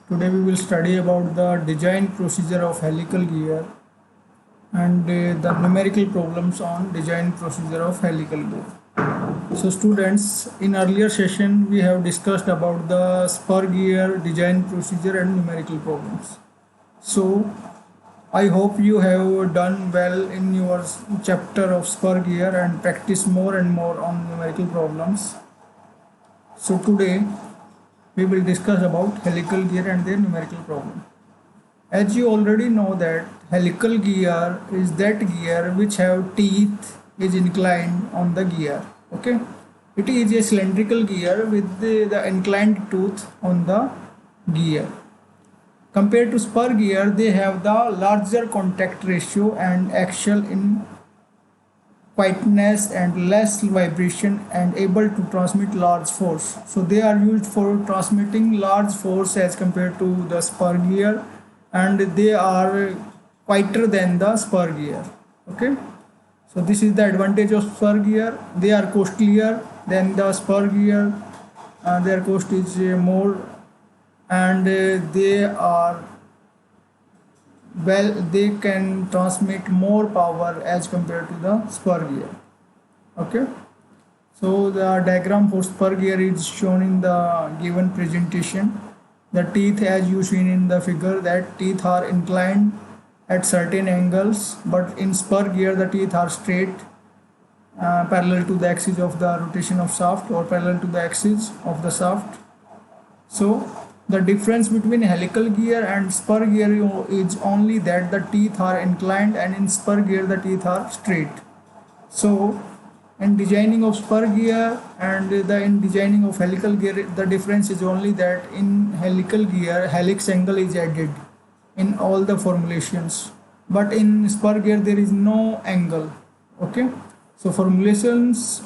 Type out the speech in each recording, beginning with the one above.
Today we will study about the design procedure of helical gear and the numerical problems on design procedure of helical gear. So students, in earlier session we have discussed about the spur gear design procedure and numerical problems. So I hope you have done well in your chapter of spur gear and practice more and more on numerical problems. So today we will discuss about helical gear and their numerical problem. As you already know that helical gear is that gear which have teeth is inclined on the gear. Okay, it is a cylindrical gear with the inclined tooth on the gear. Compared to spur gear, they have the larger contact ratio and axial in quietness and less vibration and able to transmit large force. So they are used for transmitting large force as compared to the spur gear, and they are quieter than the spur gear. Okay, so this is the advantage of spur gear. They are costlier than the spur gear. Their cost is more, and they can transmit more power as compared to the spur gear. Okay, so the diagram for spur gear is shown in the given presentation. The teeth, as you seen in the figure, that teeth are inclined at certain angles, but in spur gear the teeth are straight, parallel to the axis of the rotation of shaft or parallel to the axis of the shaft. So the difference between helical gear and spur gear is only that the teeth are inclined, and in spur gear the teeth are straight. So in designing of spur gear and in designing of helical gear, the difference is only that in helical gear helix angle is added in all the formulations, but in spur gear there is no angle. Okay, so formulations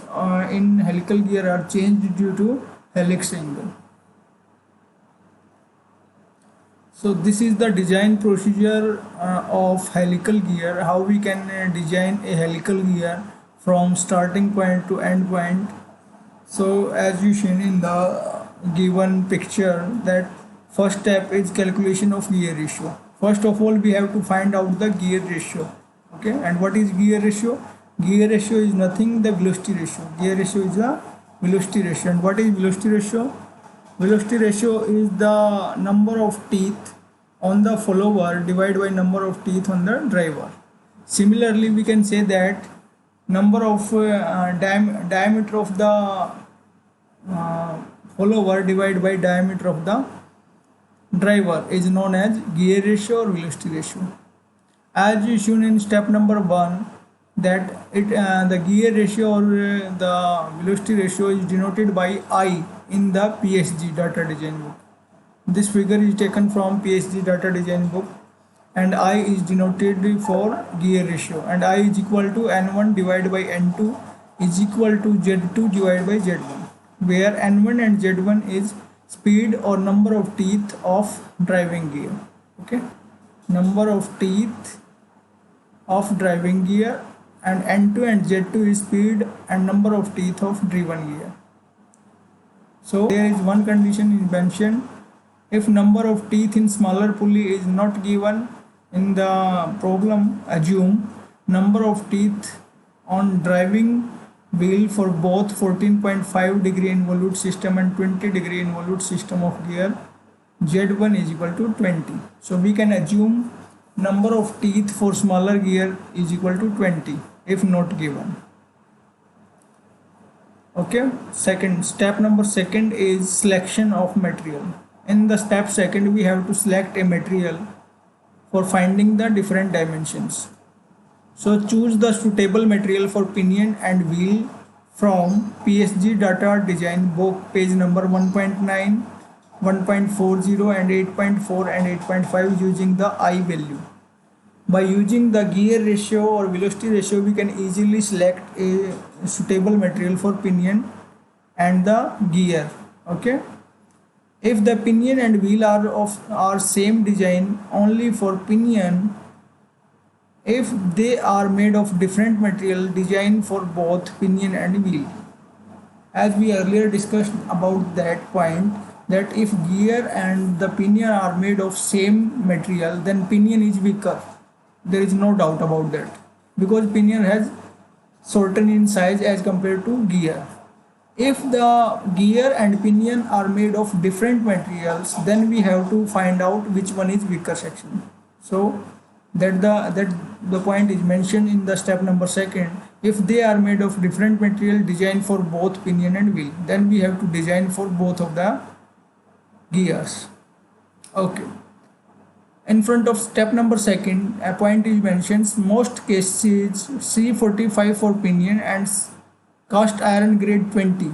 in helical gear are changed due to helix angle. So this is the design procedure of helical gear, how we can design a helical gear from starting point to end point. So as you seen in the given picture, that first step is calculation of gear ratio. First of all, we have to find out the gear ratio. Okay, and what is gear ratio? Gear ratio is nothing, the velocity ratio. Gear ratio is the velocity ratio. And what is velocity ratio? Velocity ratio is the number of teeth on the follower divided by number of teeth on the driver. Similarly, we can say that number of diameter of the follower divided by diameter of the driver is known as gear ratio or velocity ratio. As you shown in step number 1, that the gear ratio or the velocity ratio is denoted by I in the PSG data design book. This figure is taken from PSG data design book, and I is denoted for gear ratio, and I is equal to N1 divided by N2 is equal to Z2 divided by Z1, where N1 and Z1 is speed or number of teeth of driving gear. Okay, number of teeth of driving gear, and N2 and Z2 is speed and number of teeth of driven gear. So there is one condition mentioned: if number of teeth in smaller pulley is not given in the problem, assume number of teeth on driving wheel for both 14.5 degree involute system and 20 degree involute system of gear, Z1 is equal to 20. So we can assume number of teeth for smaller gear is equal to 20 if not given. Okay, step number 2 is selection of material. In the step 2, we have to select a material for finding the different dimensions. So choose the suitable material for pinion and wheel from PSG data design book, page number 1.9, 1.40 and 8.4 and 8.5 using the I value. By using the gear ratio or velocity ratio, we can easily select a suitable material for pinion and the gear. Okay, if the pinion and wheel are same design only for pinion, if they are made of different material, design for both pinion and wheel. As we earlier discussed about that point, that if gear and the pinion are made of same material, then pinion is weaker. There is no doubt about that, because pinion has shortened in size as compared to gear. If the gear and pinion are made of different materials, then we have to find out which one is weaker section. So that the point is mentioned in the step number second. If they are made of different material, design for both pinion and wheel, then we have to design for both of the gears. Okay, in front of step number second, a point is mentioned: most cases C45 for pinion and cast iron grade 20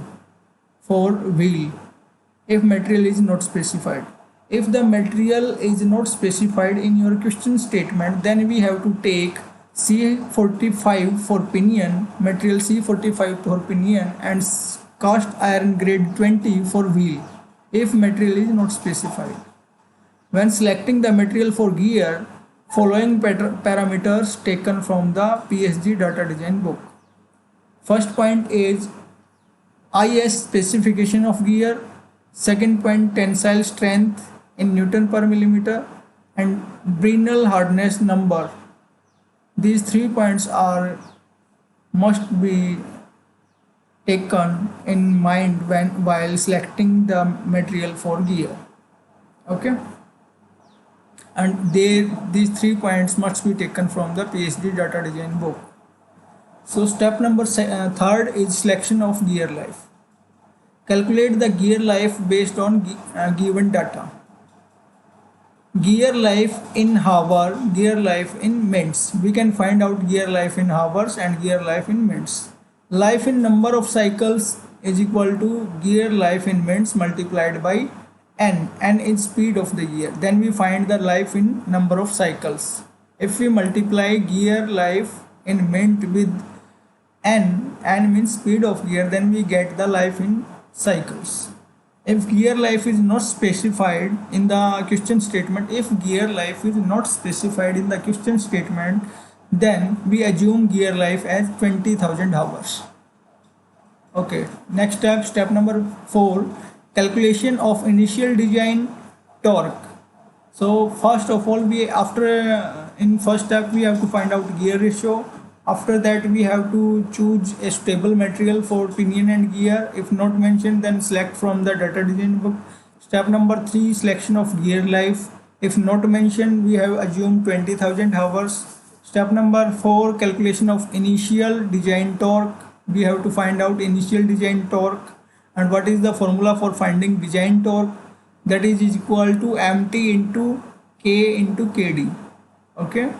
for wheel if material is not specified. If the material is not specified in your question statement, then we have to take C45 for pinion, material C45 for pinion, and cast iron grade 20 for wheel if material is not specified. When selecting the material for gear, following parameters taken from the PSG data design book. First point is IS specification of gear. Second point, tensile strength in Newton per millimeter, and Brinell hardness number. These 3 points are must be taken in mind while selecting the material for gear. Okay, and these 3 points must be taken from the PhD data design book. So step number third is selection of gear life. Calculate the gear life based on given data. Gear life in hour, gear life in minutes. We can find out gear life in hours and gear life in minutes. Life in number of cycles is equal to gear life in minutes multiplied by n. N is speed of the gear. Then we find the life in number of cycles. If we multiply gear life in minute with n means speed of gear, then we get the life in cycles. If gear life is not specified in the question statement, then we assume gear life as 20,000 hours. Okay, next step number 4, calculation of initial design torque. So first of all, in first step we have to find out gear ratio. After that, we have to choose a stable material for pinion and gear. If not mentioned, then select from the data design book. Step number 3, selection of gear life. If not mentioned, we have assumed 20,000 hours. Step number 4, calculation of initial design torque. We have to find out initial design torque. And what is the formula for finding design torque? That is equal to mt into k into kd. Okay,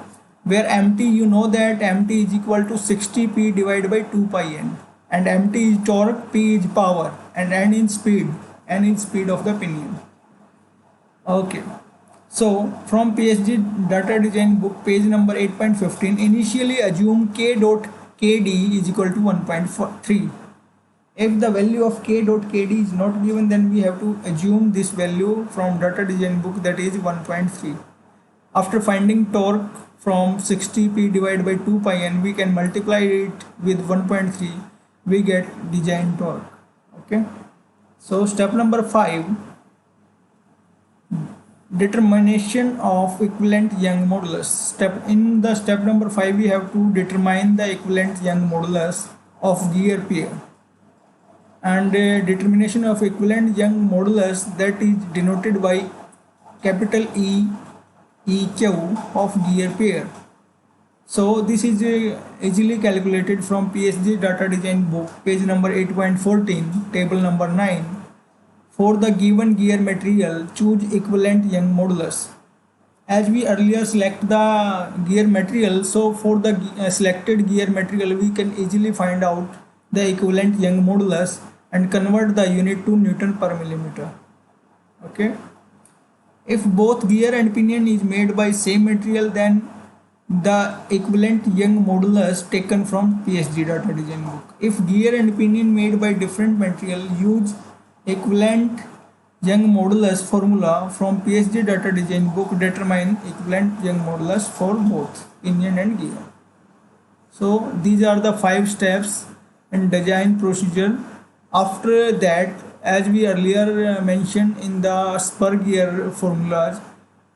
where mt, you know that mt is equal to 60p divided by 2 pi n, and mt is torque, p is power, and n is speed of the pinion. Okay, so from PSG data design book, page number 8.15, initially assume k dot kd is equal to 1.3. If the value of k dot kd is not given, then we have to assume this value from data design book, that is 1.3. After finding torque from 60p divided by 2 pi n, we can multiply it with 1.3, we get design torque. Okay, so step number 5, determination of equivalent Young modulus. Step number 5, we have to determine the equivalent Young modulus of gear pair. And determination of equivalent Young modulus, that is denoted by capital EQ of gear pair. So this is easily calculated from PSG data design book, page number 8.14, table number 9. For the given gear material, choose equivalent Young modulus. As we earlier select the gear material, so for the selected gear material, we can easily find out the equivalent Young modulus and convert the unit to Newton per millimeter. Okay, if both gear and pinion is made by same material, then the equivalent Young modulus taken from PSG data design book. If gear and pinion made by different material, use equivalent Young modulus formula from PSG data design book, determine equivalent Young modulus for both pinion and gear. So these are the 5 steps in design procedure. After that, as we earlier mentioned in the spur gear formulas,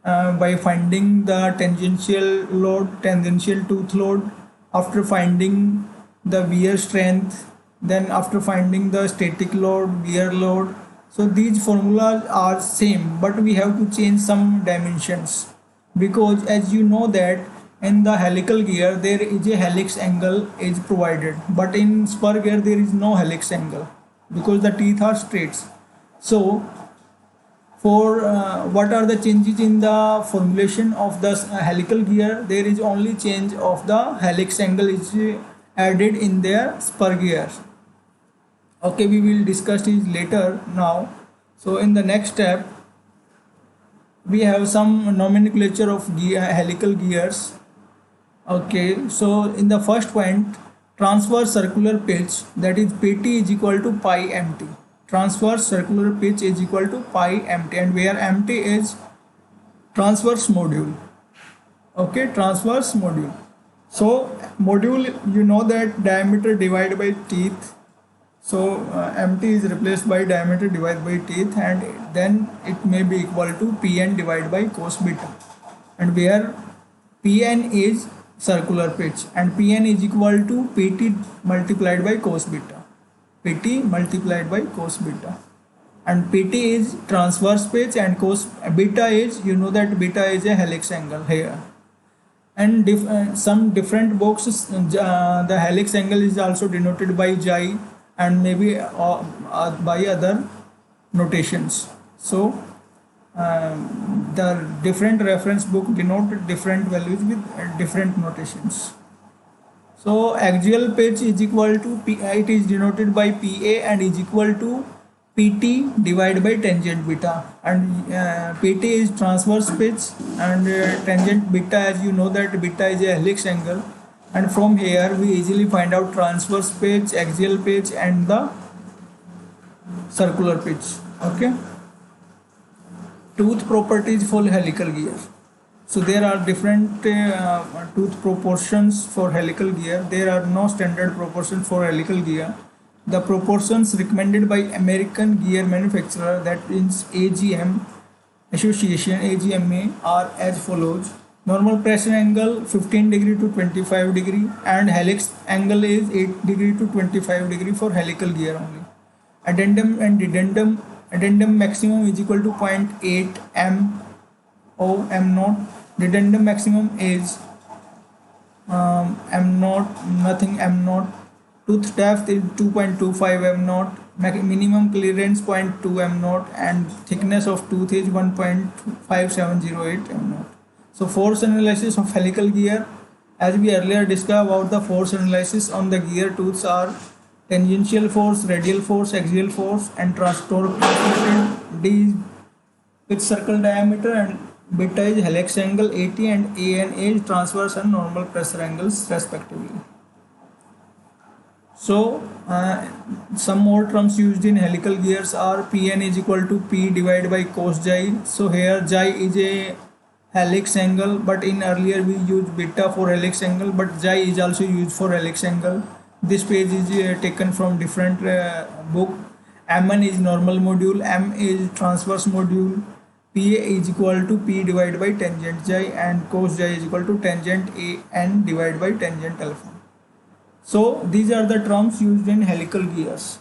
by finding the tangential load, tangential tooth load, after finding the wear strength, then after finding the static load, wear load. So these formulas are same, but we have to change some dimensions, because as you know that in the helical gear there is a helix angle is provided, but in spur gear there is no helix angle because the teeth are straight. So for what are the changes in the formulation of the helical gear? There is only change of the helix angle is added in their spur gears. Okay, we will discuss it later now. So in the next step we have some nomenclature of helical gears. Okay, so in the first point, transverse circular pitch, that is PT is equal to pi mt. Transverse circular pitch is equal to pi mt, and where mt is transverse module. Okay, transverse module. So module, you know that diameter divided by teeth. So mt is replaced by diameter divided by teeth, and then it may be equal to Pn divided by cos beta, and where Pn is circular pitch and Pn is equal to Pt multiplied by cos beta. Pt multiplied by cos beta, and Pt is transverse pitch and cos beta is, you know that beta is a helix angle here. And some different boxes, the helix angle is also denoted by xi and maybe by other notations. So the different reference book denote different values with different notations. So axial pitch is equal to it is denoted by Pa and is equal to Pt divided by tangent beta, and Pt is transverse pitch and tangent beta, as you know that beta is a helix angle, and from here we easily find out transverse pitch, axial pitch and the circular pitch. Okay. Tooth properties for helical gear. So there are different tooth proportions for helical gear. There are no standard proportions for helical gear. The proportions recommended by American gear manufacturer, that means AGM Association, AGMA, are as follows. Normal pressure angle 15 degree to 25 degree, and helix angle is 8 degree to 25 degree for helical gear only. Addendum and dedendum. Addendum maximum is equal to 0.8 m o m naught. Dedendum maximum is m naught, nothing m naught. Tooth depth is 2.25 m naught. Minimum clearance 0.2 m naught, and thickness of tooth is 1.5708 m naught. So force analysis of helical gear, as we earlier discussed about the force analysis on the gear tooths are tangential force, radial force, axial force, and torque transmitted. D is pitch circle diameter, and beta is helix angle, AT, and AN is transverse and normal pressure angles respectively. So some more terms used in helical gears are Pn is equal to P divided by cos xi. So here xi is a helix angle, but in earlier we used beta for helix angle, but xi is also used for helix angle. This page is taken from different book. M1 is normal module, M is transverse module, Pa is equal to P divided by tangent xi, and cos xi is equal to tangent An divided by tangent alpha. So these are the terms used in helical gears.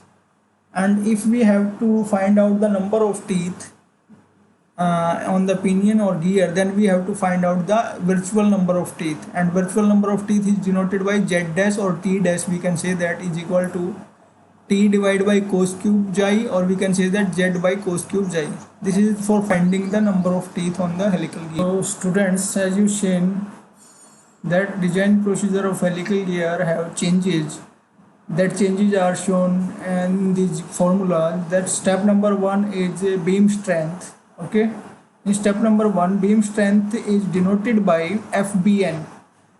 And if we have to find out the number of teeth on the pinion or gear, then we have to find out the virtual number of teeth, and virtual number of teeth is denoted by Z dash or T dash. We can say that is equal to T divided by cos cube xi, or we can say that Z by cos cube xi. This is for finding the number of teeth on the helical gear. So students, as you seen that design procedure of helical gear have changes. That changes are shown in this formula. That step number 1 is beam strength. Okay, in step number 1, beam strength is denoted by FBN.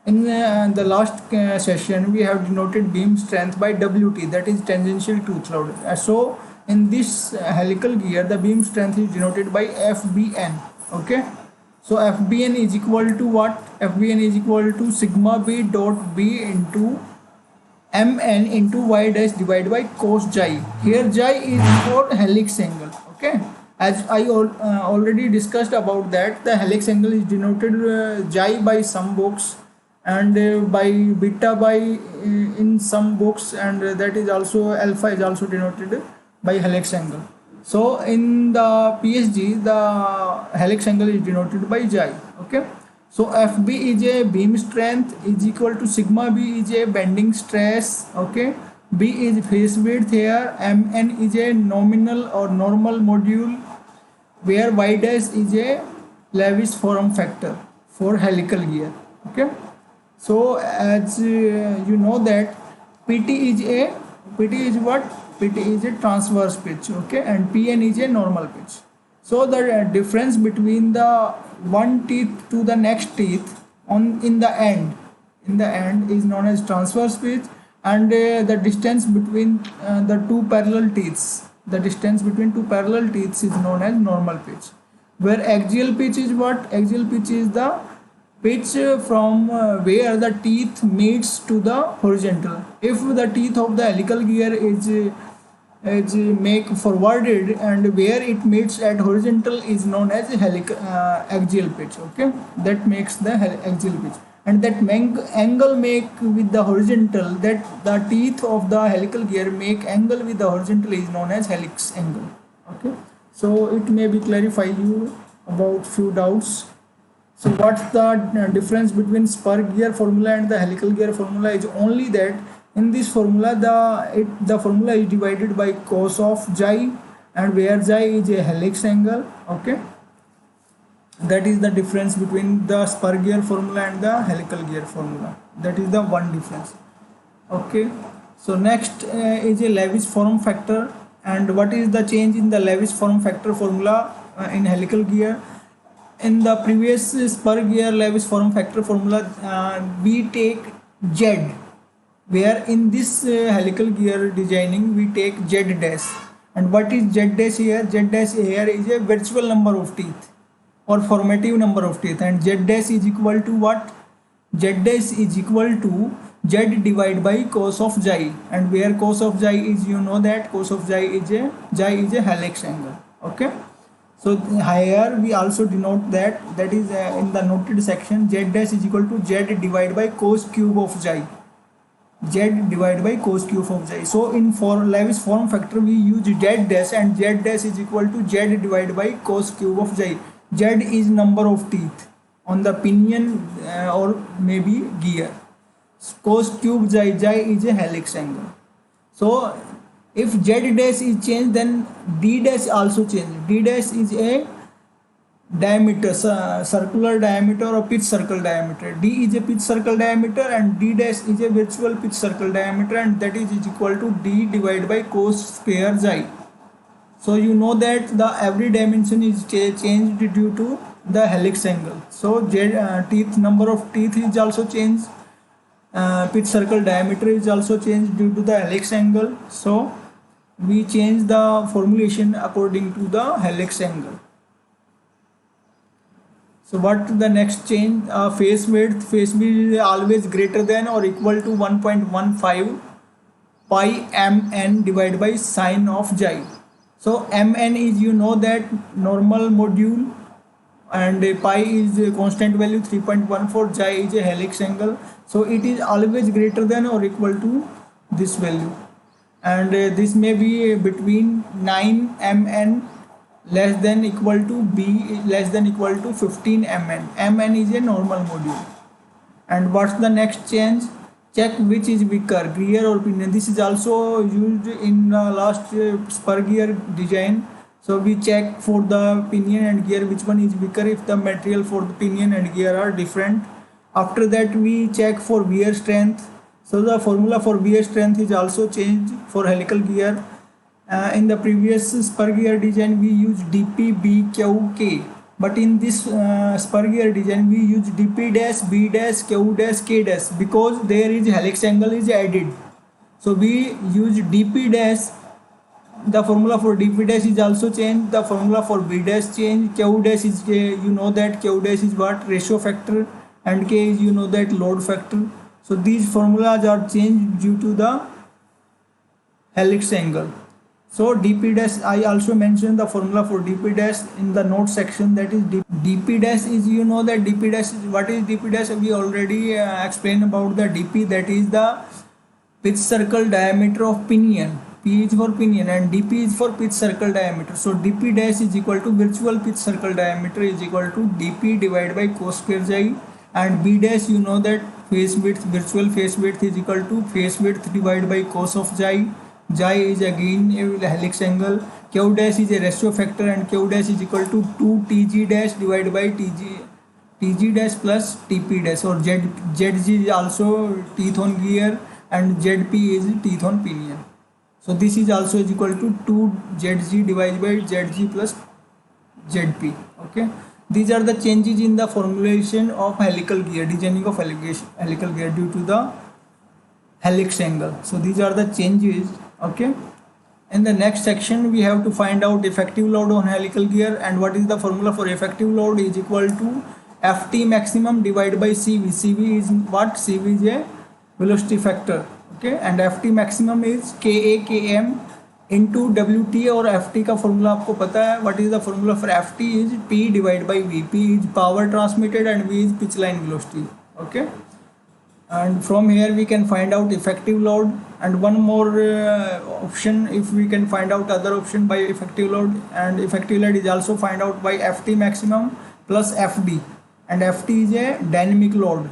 In the last session we have denoted beam strength by WT, that is tangential tooth load. So in this helical gear the beam strength is denoted by FBN. Okay, so FBN is equal to what? FBN is equal to sigma B dot B into mn into y dash divided by cos xi. Here xi is for helix angle. Okay, as I already discussed about that, the helix angle is denoted xi by some books, and by beta by in some books, and that is also alpha is also denoted by helix angle. So in the PSG, the helix angle is denoted by xi. Okay, so FB is a beam strength is equal to sigma B is a bending stress. Okay, B is face width here, Mn is a nominal or normal module, where y dash is a Lewis form factor for helical gear. Okay, so as you know that PT is what? PT is a transverse pitch. Okay, and PN is a normal pitch. So the difference between the one teeth to the next teeth in the end is known as transverse pitch, and the distance between the two parallel teeths is known as normal pitch. Where axial pitch is what? Axial pitch is the pitch from where the teeth meets to the horizontal. If the teeth of the helical gear is make forwarded, and where it meets at horizontal is known as axial pitch. Okay, that makes the axial pitch, and that angle make with the horizontal, that the teeth of the helical gear make angle with the horizontal is known as helix angle. Okay, so it may be clarify you about few doubts. So what's the difference between spur gear formula and the helical gear formula is only that in this formula the formula is divided by cos of xi, and where xi is a helix angle. Okay, that is the difference between the spur gear formula and the helical gear formula. That is the one difference. Okay, so next is a Lewis form factor, and what is the change in the Lewis form factor formula in helical gear? In the previous spur gear Lewis form factor formula, we take Z, where in this helical gear designing we take Z dash. And what is Z dash here? Z dash here is a virtual number of teeth or formative number of teeth, and Z dash is equal to what? Z dash is equal to Z divided by cos of xi, and where cos of xi is, you know that cos of xi is a helix angle. Okay, so here we also denote that is in the noted section, Z dash is equal to Z divided by cos cube of xi. Z divided by cos cube of xi. So in for Lewis form factor we use Z dash, and Z dash is equal to Z divided by cos cube of xi. Z is number of teeth on the pinion or maybe gear. Cos cube xi is a helix angle. So if Z dash is changed, then D dash also change. D dash is a diameter, circular diameter or pitch circle diameter. D is a pitch circle diameter, and D dash is a virtual pitch circle diameter, and that is equal to D divided by cos square xi. So you know that the every dimension is changed due to the helix angle. So teeth number of teeth is also changed. Pitch circle diameter is also changed due to the helix angle. So we change the formulation according to the helix angle. So what the next change? Face width is always greater than or equal to 1.15 pi mn divided by sine of xi. So mn is, you know that, normal module, and pi is a constant value 3.14, xi is a helix angle. So it is always greater than or equal to this value, and this may be between 9 mn less than equal to b less than equal to 15 mn is a normal module. And what's the next change? Check which is weaker, gear or pinion. This is also used in last spur gear design. So we check for the pinion and gear which one is weaker if the material for the pinion and gear are different. After that we check for wear strength. So the formula for wear strength is also changed for helical gear. In the previous spur gear design we use dp, b, q, k, but in this spur gear design we use dp dash, b dash, q dash, k dash, because there is helix angle is added. So we use dp dash. The formula for dp dash is also changed. The formula for b dash changed. Q dash is, you know that q dash is what? Ratio factor, and k is, you know that, load factor. So these formulas are changed due to the helix angle. So dp dash, I also mentioned the formula for dp dash in the note section, that is dp dash is, you know that dp dash is, what is dp dash? We already explained about the dp, that is the pitch circle diameter of pinion. P is for pinion and dp is for pitch circle diameter. So dp dash is equal to virtual pitch circle diameter is equal to dp divided by cos square xi, and b dash, you know that face width, virtual face width is equal to face width divided by cos of xi. Xi is again a helix angle. Q dash is a ratio factor and Q dash is equal to 2 Tg dash divided by Tg dash plus Tp dash, or Zg is also teeth on gear and Zp is teeth on pinion. So this is also is equal to 2 Zg divided by Zg plus Zp. Okay, these are the changes in the formulation of helical gear, designing of helical gear due to the helix angle. So these are the changes. Okay, in the next section we have to find out effective load on helical gear, and what is the formula for effective load is equal to Ft maximum divided by Cv. Cv is what? Cv is a velocity factor. Okay, and Ft maximum is Ka Km into Wt, और Ft का formula आपको पता है. What is the formula for Ft is P divided by V. P is power transmitted and V is pitch line velocity. Okay, and from here we can find out effective load, and one more option, if we can find out other option by effective load, and effective load is also find out by Ft maximum plus Fd, and Ft is a dynamic load.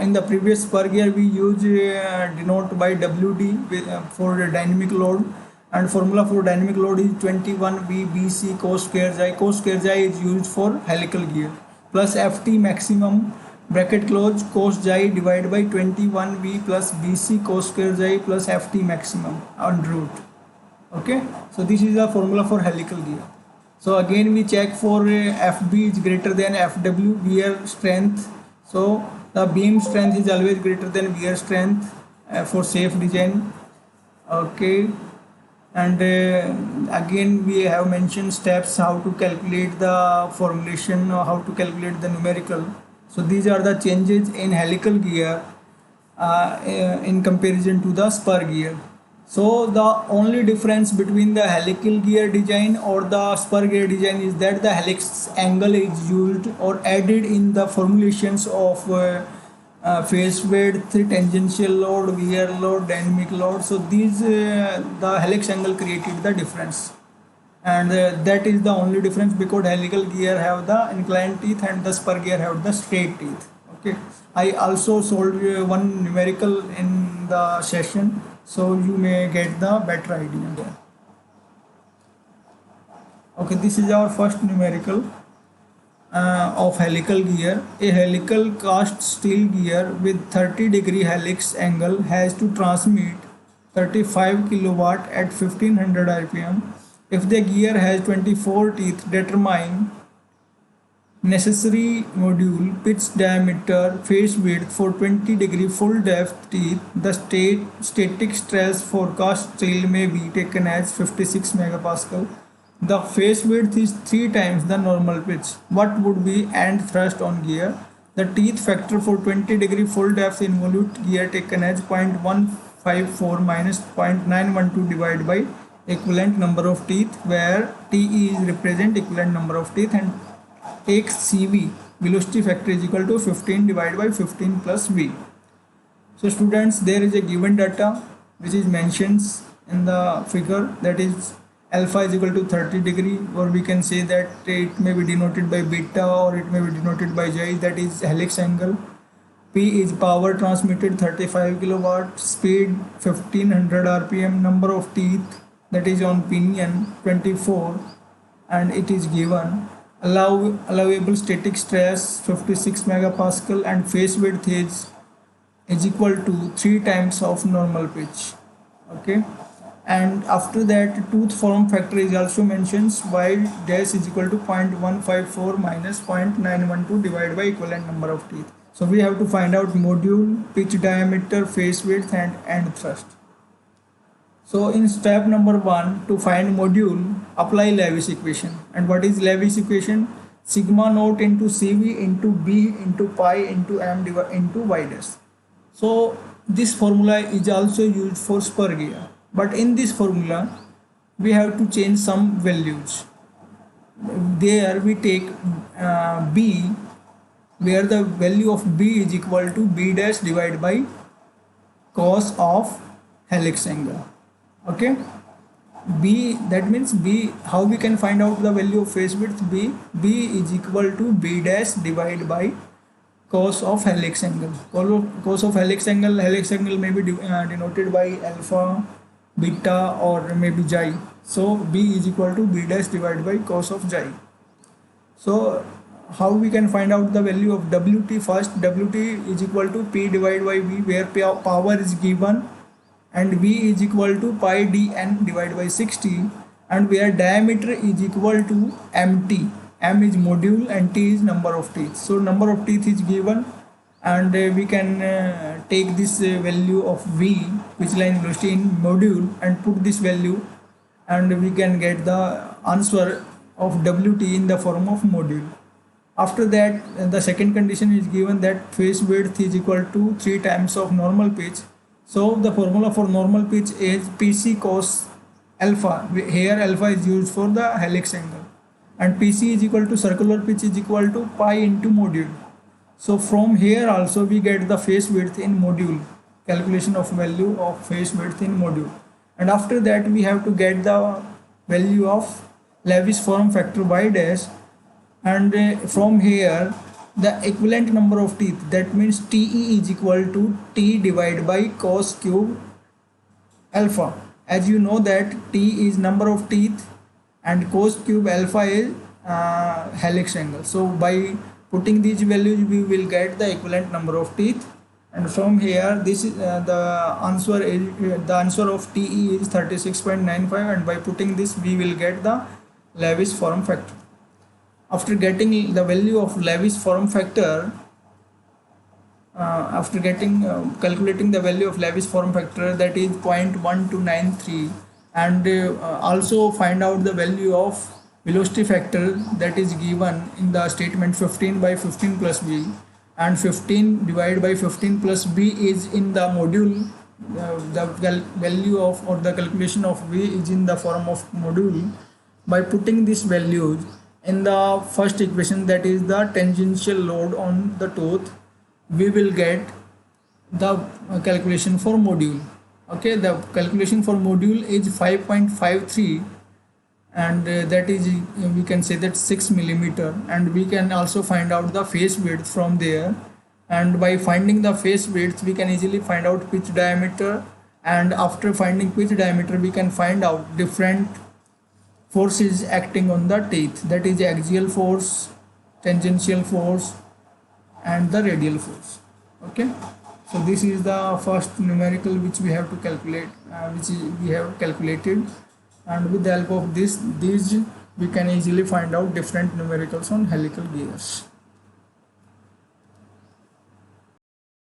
In the previous spur gear we use denote by Wd with, for dynamic load, and formula for dynamic load is 21 V Bc cos square xi. Cos square xi is used for helical gear, plus Ft maximum bracket close cos xi divided by 21 V plus Bc cos square xi plus Ft maximum on root. Okay, so this is the formula for helical gear. So again we check for Fb is greater than Fw, wear strength. So the beam strength is always greater than wear strength for safe design. Okay, and again we have mentioned steps how to calculate the formulation or how to calculate the numerical. So these are the changes in helical gear in comparison to the spur gear. So the only difference between the helical gear design or the spur gear design is that the helix angle is used or added in the formulations of face width, tangential load, wear load, dynamic load. So these the helix angle created the difference, and that is the only difference, because helical gear have the inclined teeth and the spur gear have the straight teeth. Okay, I also solved one numerical in the session, so you may get the better idea there. Okay, this is our first numerical of helical gear. A helical cast steel gear with 30-degree helix angle has to transmit 35 kilowatt at 1500 rpm. If the gear has 24 teeth, determine necessary module, pitch diameter, face width for 20-degree full depth teeth. The static stress for cast steel may be taken as 56 megapascal. The face width is 3 times the normal pitch. What would be end thrust on gear? The teeth factor for 20-degree full depth involute gear taken as 0.154 minus 0.912 divided by equivalent number of teeth, where Te is represent equivalent number of teeth, and take Cv, velocity factor, is equal to 15 divided by 15 plus V. So students, there is a given data which is mentioned in the figure, that is alpha is equal to 30 degree, or we can say that it may be denoted by beta or it may be denoted by xi, that is helix angle. P is power transmitted 35 kilowatt, speed 1500 rpm, number of teeth, that is on pinion 24, and it is given. Allowable static stress 56 megapascal, and face width is equal to 3 times of normal pitch. Okay, and after that tooth form factor is also mentioned, y dash is equal to 0.154 minus 0.912 divided by equivalent number of teeth. So we have to find out module, pitch diameter, face width, and end thrust. So in step number 1, to find module, apply Lewis equation. And what is Lewis equation? Sigma naught into Cv into B into pi into m into y dash. So this formula is also used for spur gear, but in this formula we have to change some values. There we take b, where the value of b is equal to b dash divided by cos of helix angle. Okay, b, that means b, how we can find out the value of phase width? B is equal to b dash divided by cos of helix angle. Cos of helix angle may be denoted by alpha, beta, or maybe xi. So b is equal to b dash divided by cos of xi. So how we can find out the value of Wt? First, Wt is equal to P divided by V, where power is given, and V is equal to pi dn divided by 60, and where diameter is equal to mt. M is module and T is number of teeth. So number of teeth is given, and we can take this value of V, which line velocity, in module and put this value, and we can get the answer of Wt in the form of module. After that, the second condition is given that phase width is equal to 3 times of normal pitch. So the formula for normal pitch is Pc cos alpha. Here alpha is used for the helix angle, and Pc is equal to circular pitch is equal to pi into module. So from here also we get the phase width in module, calculation of value of phase width in module. And after that we have to get the value of Lewis form factor y dash, and from here the equivalent number of teeth, that means Te is equal to T divided by cos cube alpha. As you know that T is number of teeth and cos cube alpha is helix angle. So by putting these values we will get the equivalent number of teeth, and from here this is the answer of Te is 36.95, and by putting this we will get the Lewis form factor. After getting the value of Lewis form factor, calculating the value of Lewis form factor, that is 0.1293, and also find out the value of velocity factor that is given in the statement 15 by 15 plus b, and 15 divided by 15 plus b is in the module. The value of, or the calculation of v is in the form of module. By putting these values in the first equation, that is the tangential load on the tooth, we will get the calculation for module. Okay, the calculation for module is 5.53, and that is, we can say that 6 millimeter, and we can also find out the face width from there. And by finding the face width we can easily find out pitch diameter, and after finding pitch diameter we can find out different forces acting on the teeth, that is axial force, tangential force, and the radial force. Okay, so this is the first numerical which we have to calculate, we have calculated, and with the help of these we can easily find out different numericals on helical gears.